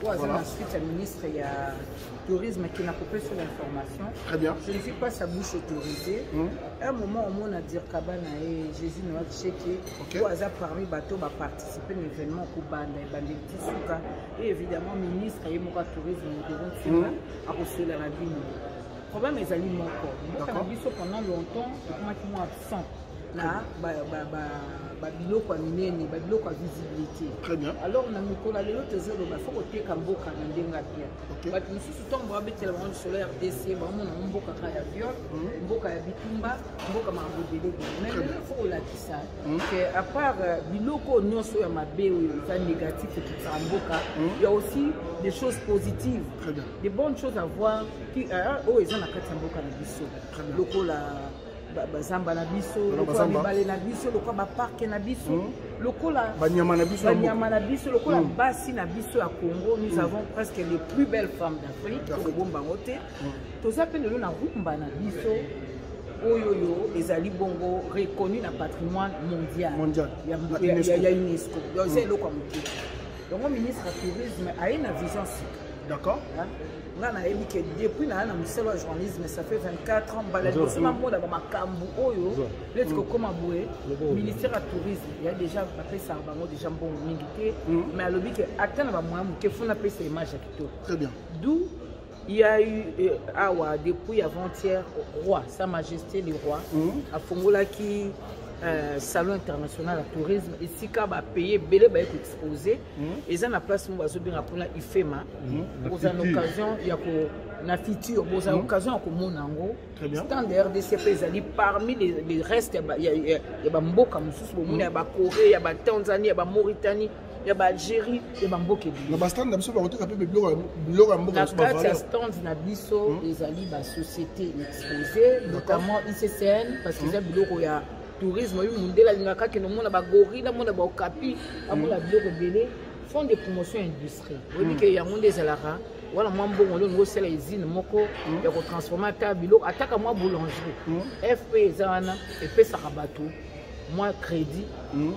Voilà. Ensuite, le ministre il y a tourisme qui n'a coupé sur l'information. Très bien. Je ne suis pas sa bouche autorisée. À un moment, on a dit Kabana et Jésus Noël Chéké, au hasard parmi les bateaux, va participer à l'événement Koubanda et évidemment, le ministre et mon tourisme devant à reçu la vie. Le problème est Ali Moko. Moi, pendant longtemps, je suis absent. Là, biloko ya minene biloko ya visibilité. Très bien. Alors na mikola lelo tezelo ba faut que mboka na ndenga bien. Ba misusu tombo abetela ba sur RDC ba mona mboka ka ya viol, mboka ya bitumba, mboka mabodele. Mais il faut la kisa que à part biloko nyonso ya mabe ou ça négatif qui ça mboka, il y a aussi des choses positives. Très bien. Des bonnes choses à voir qui oh ils ont la kati mboka na biso. Lokola bazamba na biso, lokola mibale na biso, lokola parc na biso, lokola banyama na biso, lokola basi na biso à Congo, nous avons presque les plus belles femmes d'Afrique, au Bombangote. Tous appelés le na rumba na biso, oyoyo ezali bongo reconnu na patrimoine mondial. Il y a UNESCO. Donc c'est le comité. Donc le ministre du tourisme a une vision. D'accord. Depuis le journalisme, ça fait 24 ans, le ministère du tourisme, il y a déjà déjà bon mais à l'objet que image. Très bien. D'où il y a eu depuis avant-hier, roi, Sa Majesté le roi, à Fongola qui salon international de tourisme ici quand va payer belé va être exposé et ça na place nous va bien pour la IFEMA pour une occasion il y a na futur pour une occasion pour mon ango stand RDC pezali parmi les restes il y a mboka mususu il y a Corée il y a Tanzanie il y a Mauritanie il y a Algérie il y a mboka na ba stand na biso ba kote pe biloko mboka so ba valeur na stand na biso ezali ba société exposée notamment ICCN parce que ça biloko ya tourisme mundela lingaka ke no mona ba gorilla mona ba okapi amona biloko belé font des promotions industrie oui que yango ndezalara wala mwa mbongo lo ngo sela usine moko ya ko transformer ta biloko ataka mwa boulangerie FP ezana epesa bato mwa crédit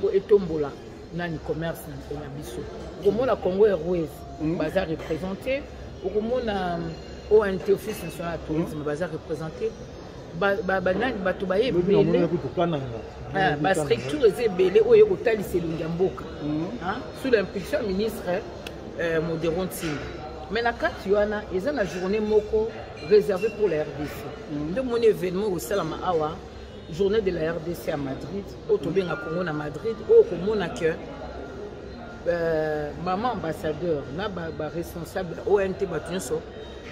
ko etombola nani commerce na biso ko mona Congo Airways baza représenté ko mona ONT Office national de tourisme baza représenté bato baye belé ba structure eze belé oyo kotalisa elongi ya mboka sous l'impulsion ministre Modéron Ntinga. Mais na kati wana eza na journée moko réservée pour la RDC. De mon événement au Salama Awa, journée de la RDC à Madrid, au Tobenga Congo na Madrid, au Komona que maman ambassadeur na ba responsable ONT batunso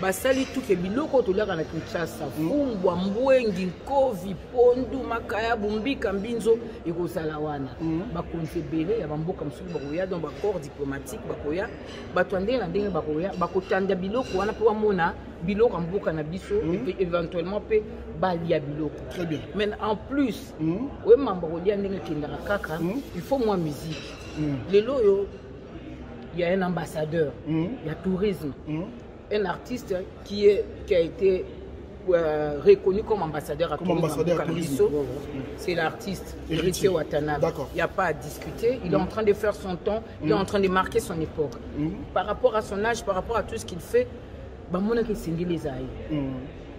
basali tout ke biloko tolaka na Kinshasa fumbwa mbwengi nkovi pondu makaya bumbika mbinzo ekozala wana bakonzi ebele ya bamboka mosusu bakoya dans baccord diplomatique bakoya bato ndenge na ndenge bakoya bakotanda biloko wana mpo bamona biloko mboka na biso éventuellement mpe balia biloko. Très bien. Mais en plus we mamba kolia ndenge kendaka kaka il faut moi musique lelo yo il y a un ambassadeur il y a tourisme un artiste qui a été reconnu comme ambassadeur à tourisme. C'est l'artiste Héritier Watanabe. Il n'y a pas à discuter. Il est en train de faire son temps. Il est en train de marquer son époque. Par rapport à son âge, par rapport à tout ce qu'il fait,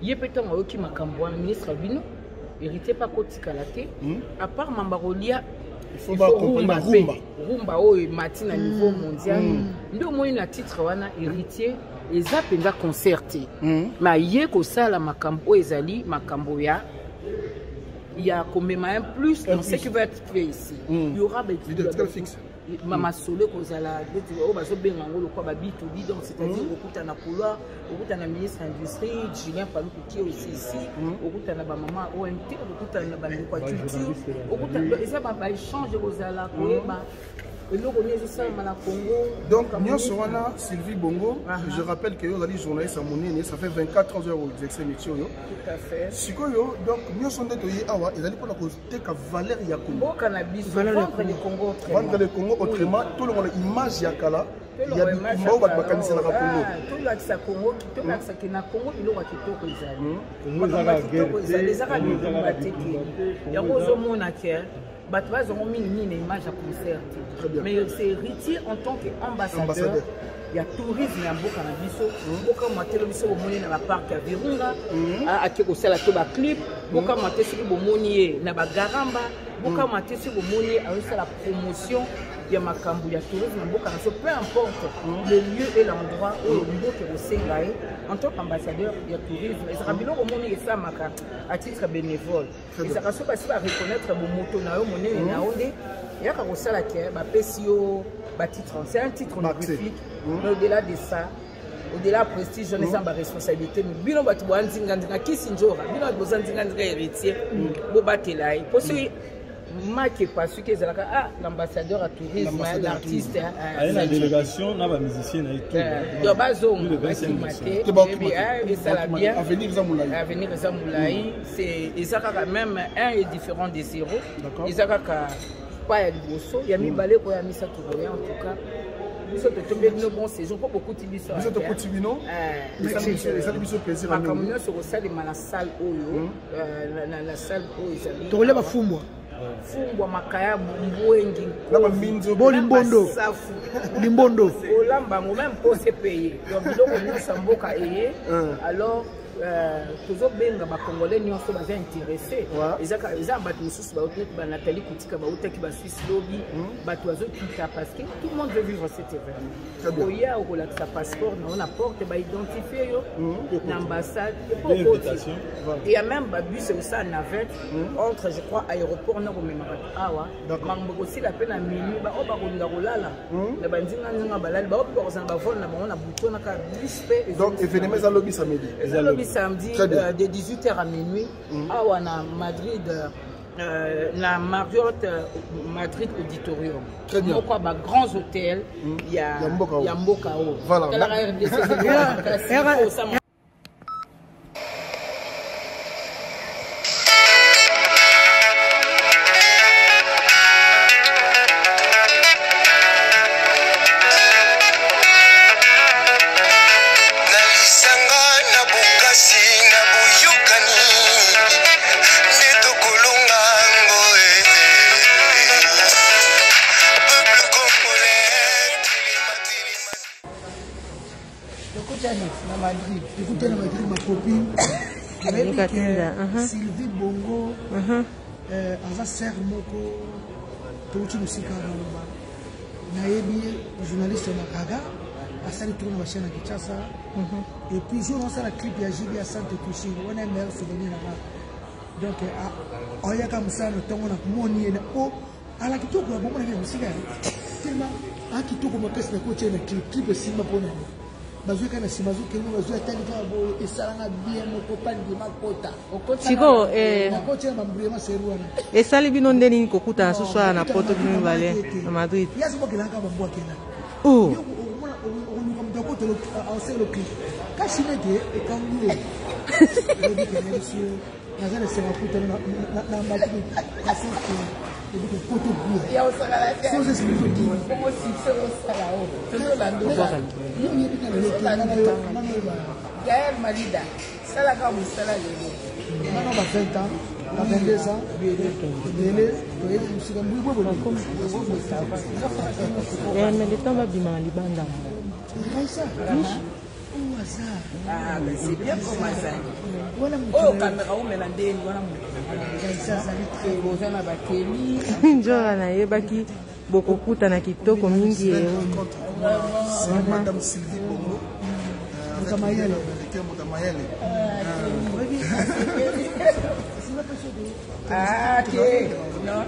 il y a peut-être un ministre Bino, Héritier Pakoti Kalate, à part Mambarolia. Il faut rumba matin à niveau mondial. Nous avons un titre héritier. Les appenza concerté. Mais hier que ça la makambo ezali makambo ya il y a quand même un plus dans ce qui va être fait ici. Il y aura des fixe. Mama solo kozala o bazo benga ngolo kwa babitu donc c'est-à-dire okuta na couloir okuta na ministre industrie Julien Paluku qui est aussi ici okuta na ba maman ONT okuta na ba kwa culture okuta eza ba échange kozala koyeba. Donc, Sylvie Bongo, je rappelle que vous avez journaliste à Monene, ça fait 24 ans que vous exercez le métier. Tout à fait. Donc, nous sommes des Awa, ils allaient pour la cause de Valérie Yakongo. Vendre le Congo autrement. Vendre le Congo autrement, tout le monde a image Yakala. Il y a des Congo, il y a des Congo. Tout l'accès Congo, tout l'accès qui n'a Congo, il aura quitté les Arabes. Il y a une image à concert. Mais c'est héritier en tant qu'ambassadeur ya tourisme ya mboka na biso mboka matelo biso bomoni na ba parc ya Virunga ake ko sala to ba clip mboka matesi bomoni ye na ba Garamba mboka matesi bomoni ye a la promotion ya makambu ya tourisme mboka na so peu importe le lieu et l'endroit où mboka ko sengaye en tant qu'ambassadeur ya tourisme et ça biloko bomoni esa maka à titre bénévole et ça kaso basi ba reconnaître bo moto na yo monene na onde yaka ko sala ke ba pesio ba titre c'est un titre honorifique mais au-delà de ça au-delà prestige on est sans responsabilité bino batu banzinga ndinga kisinjora bino batu banzinga ndinga héritier bo batela et pour ce marque parce que c'est l'ambassadeur à tourisme l'artiste la délégation na ba musicien na tout yo bazongo et ça la bien avenir Zamoulaï c'est ezaka même un est différent des zéro ezaka pas ya liboso ya mibale ko ya misa touré en tout cas nous sommes tombés de bon saison pas beaucoup tibiso nous sommes tibino ça biso plaisir à nous sur ça de la salle oyo la salle oyo ezali to leba fumbwa fumbwa makaya mbwengi na ba minzo bolimbondo limbondo olamba ngo même pour se payer donc biloko nyonso mboka eye alors toujours benga ba congolais nyonso baza intéressé ezaka bato mosusu baoteki ba Nathalie Kutika baoteki ba Swiss lobby bato azokita parce que tout le monde veut vivre cet événement oya okolakisa passeport na on apporte ba identifier yo na ambassade et il y a même ba bus au sa navette entre je crois aéroport na komema bato awa mambo aussi la peine à minuit ba oba kolinga kolala na banzinga nzinga balali ba oba kozana ba vol na bango na buto na ka bus pe donc événement za lobby samedi samedi de 18h à minuit à Madrid na Marriott Madrid Auditorium moko ba grands hôtels ya mboka o voilà Écoutez ma copine Sylvie Bongo aza ser moko touti musika na nayebi journaliste na Kaga asali tourna chaîne na Kinshasa et puis jour on la clip ya Jibi à Sante Touchi on a meilleur souvenir là donc oyaka musano tongo na moni na o ala kitoko ya bomona ya musika tellement a kitoko mo pesa ko tena clip sima pona bazuka na simazu kengo bazuka tandika bo esalanga bien moko pandi makota siko na kocha mambrema seruana esali bino ndeni kokuta suswa na poto bino vale na Madrid yazo bokelanga bambwa kena oh on comme doko to au selo clip kasi mete e kangulo ndi kenelo sio nazana sema kuta na mbaki kasi et donc photo bien il y a aussi la sans expliquer comment si c'est au salao c'est la ndoba ni ni kana Gaël Malida sala ka musala lelo na ba 20 ans na 22 ans bele to yesu musika mbwe bwe comme mais le temps va bima libanda kaisa c'est bien comme ça. Oh, caméra où mena ndeni wana muzana bakeli njora na yebaki bokokuta na kitoko mingi madame Sylvie Bongo Mutamayele ah ok non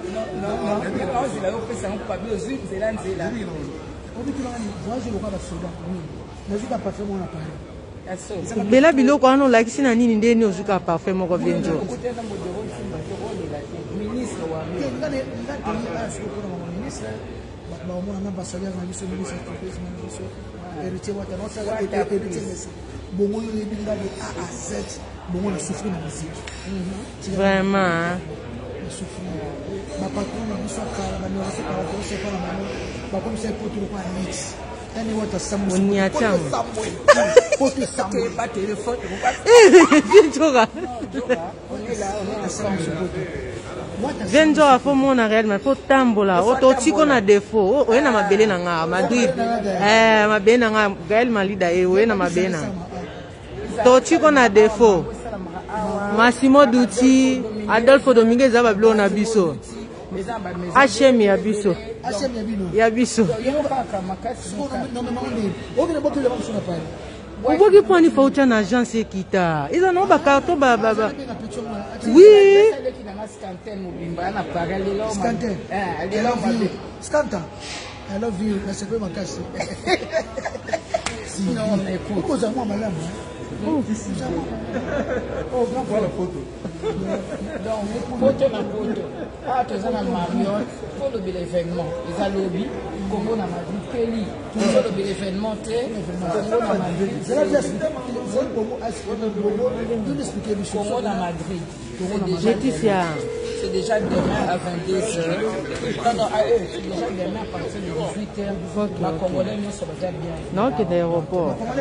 c'est là où peut ça on pas bien aux c'est là on dit que là voyage le cas de soda nazika parfait mon appareil bela biloko wana olakisi na nini ndeni ozuka parfait moko vienjo ministre wa ministre baomona na ambassadeur na biso ministre de tourisme na biso héritier wa tanosa héritier bongo yo ebinga de A à Z bongo na souffrir na musique vraiment souffrir ba patron na biso kala ba no se para ko se para mano ba comme c'est pour tout quoi mix tani wata samu on y attend photo samu pas téléphone Joga on est là on est ensemble Venzo a fait mon réel, mais faut tambola. Ototi qu'on a défaut. Oh, na mabele na nga Madrid. Mabele na nga Gaël Malida e na mabele na. Toti qu'on a défaut. Massimo Dutti, Adolfo Dominguez a bablo na biso. HM ya biso. Ya biso. Pourquoi qu'il prend une photo en agence et qui t'a? Ils en ont pas carton baba. Oui. Scanta. I love you. Je sais pas ma casse. Non, mais pourquoi ça moi malade? Oh, voilà la photo. Donc, photo na photo. Ah, tu es dans Marriott, pour l'événement. Ils ont lobby, Congo na Madrid, Kelly. Pour l'événement, Congo na Madrid. Congo na Madrid. C'est déjà demain à 22h. Pardon, c'est déjà demain à partir de 18h. La Congolais nous sommes déjà bien. Non, qui est d'aéroport. Moi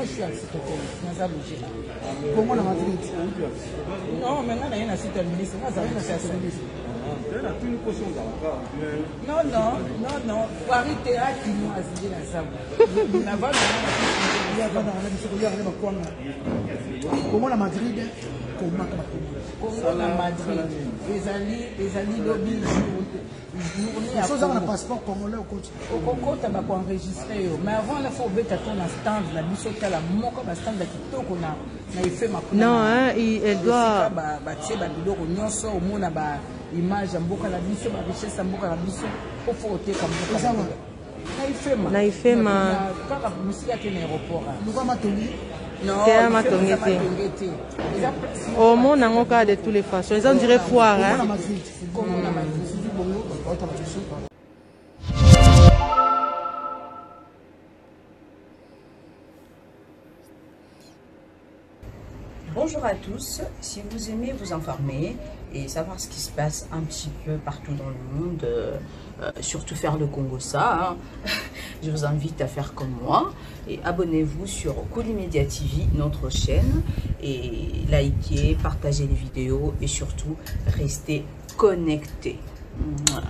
je suis architecte. Comment la Madrid? Non, maintenant il y a un site administratif. Non. Paris Théâtre qui nous a signé la salle. Comment la Madrid? Comment la Madrid? Les alliés lobby. Chose dans le passeport congolais au côté. Au Congo, tu as enregistré. Mais avant, il faut mettre ton stand. La mission, tu as la moque, la stand de Kito qu'on a fait ma. Non, hein, elle doit. Tu sais, au monde, image, la mission, la richesse, la mission. Il faut ôter comme ça. Naïfema. Quand la musique est un aéroport. Nous avons attendu. C'est un matongété. Au monde, on a de toutes les façons. Ils ont dirait foire. Hein? Bonjour à tous, si vous aimez vous informer et savoir ce qui se passe un petit peu partout dans le monde, surtout faire le Congo-ça, hein, je vous invite à faire comme moi et abonnez-vous sur Colimedia TV, notre chaîne, et likez, partagez les vidéos et surtout restez connectés. Voilà.